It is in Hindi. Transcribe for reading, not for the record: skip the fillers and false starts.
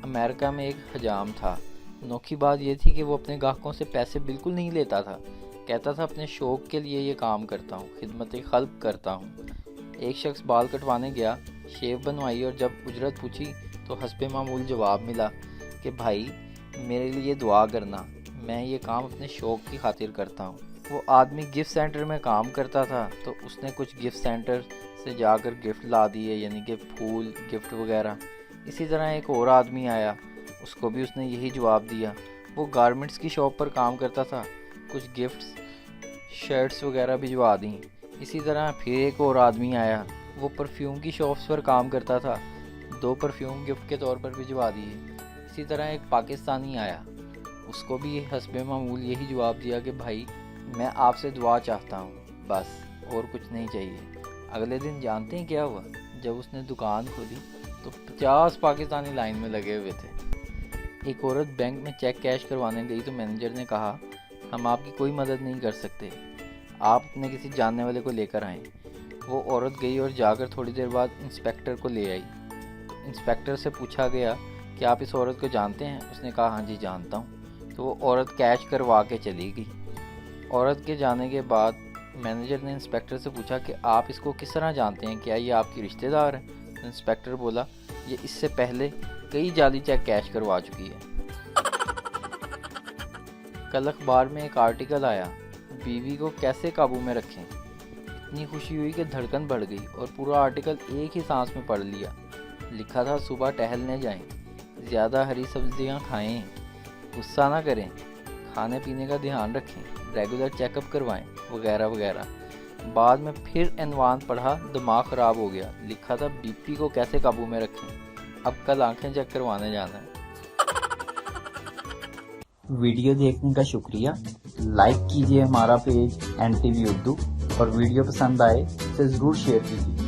अमेरिका में एक हजाम था। अनोखी बात यह थी कि वो अपने ग्राहकों से पैसे बिल्कुल नहीं लेता था। कहता था अपने शौक़ के लिए ये काम करता हूँ, खिदमत खल्क करता हूँ। एक शख्स बाल कटवाने गया, शेव बनवाई और जब उजरत पूछी तो हस्बे मामूल जवाब मिला कि भाई मेरे लिए दुआ करना, मैं ये काम अपने शौक़ की खातिर करता हूँ। वो आदमी गिफ्ट सेंटर में काम करता था तो उसने कुछ गिफ्ट सेंटर से जाकर गिफ्ट ला दिए, यानी कि फूल गिफ्ट वगैरह। इसी तरह एक और आदमी आया, उसको भी उसने यही जवाब दिया। वो गारमेंट्स की शॉप पर काम करता था, कुछ गिफ्ट्स शर्ट्स वगैरह भिजवा दी। इसी तरह फिर एक और आदमी आया, वो परफ्यूम की शॉप्स पर काम करता था, 2 परफ्यूम गिफ्ट के तौर पर भिजवा दिए। इसी तरह एक पाकिस्तानी आया, उसको भी हस्बे मामूल यही जवाब दिया कि भाई मैं आपसे दुआ चाहता हूँ, बस और कुछ नहीं चाहिए। अगले दिन जानते हैं क्या हुआ? जब उसने दुकान खोली तो 50 पाकिस्तानी लाइन में लगे हुए थे। एक औरत बैंक में चेक कैश करवाने गई तो मैनेजर ने कहा हम आपकी कोई मदद नहीं कर सकते, आप अपने किसी जानने वाले को लेकर आएँ। वो औरत गई और जाकर थोड़ी देर बाद इंस्पेक्टर को ले आई। इंस्पेक्टर से पूछा गया कि आप इस औरत को जानते हैं? उसने कहा हाँ जी जानता हूँ। तो वो औरत कैश करवा के चली गई। औरत के जाने के बाद मैनेजर ने इंस्पेक्टर से पूछा कि आप इसको किस तरह जानते हैं, क्या ये आपकी रिश्तेदार है? तो इंस्पेक्टर बोला ये इससे पहले कई जाली चेक कैश करवा चुकी है। कल अखबार में एक आर्टिकल आया, बीवी को कैसे काबू में रखें। इतनी खुशी हुई कि धड़कन बढ़ गई और पूरा आर्टिकल एक ही सांस में पढ़ लिया। लिखा था सुबह टहलने जाएं, ज़्यादा हरी सब्जियां खाएं, गुस्सा ना करें, खाने पीने का ध्यान रखें, रेगुलर चेकअप करवाएं वगैरह वगैरह। बाद में फिर अनवान पढ़ा, दिमाग ख़राब हो गया। लिखा था बीपी को कैसे काबू में रखें, अब कल आंखें चेक करवाने जाना है। वीडियो देखने का शुक्रिया। लाइक कीजिए हमारा पेज NTV उर्दू और वीडियो पसंद आए इसे ज़रूर शेयर कीजिए।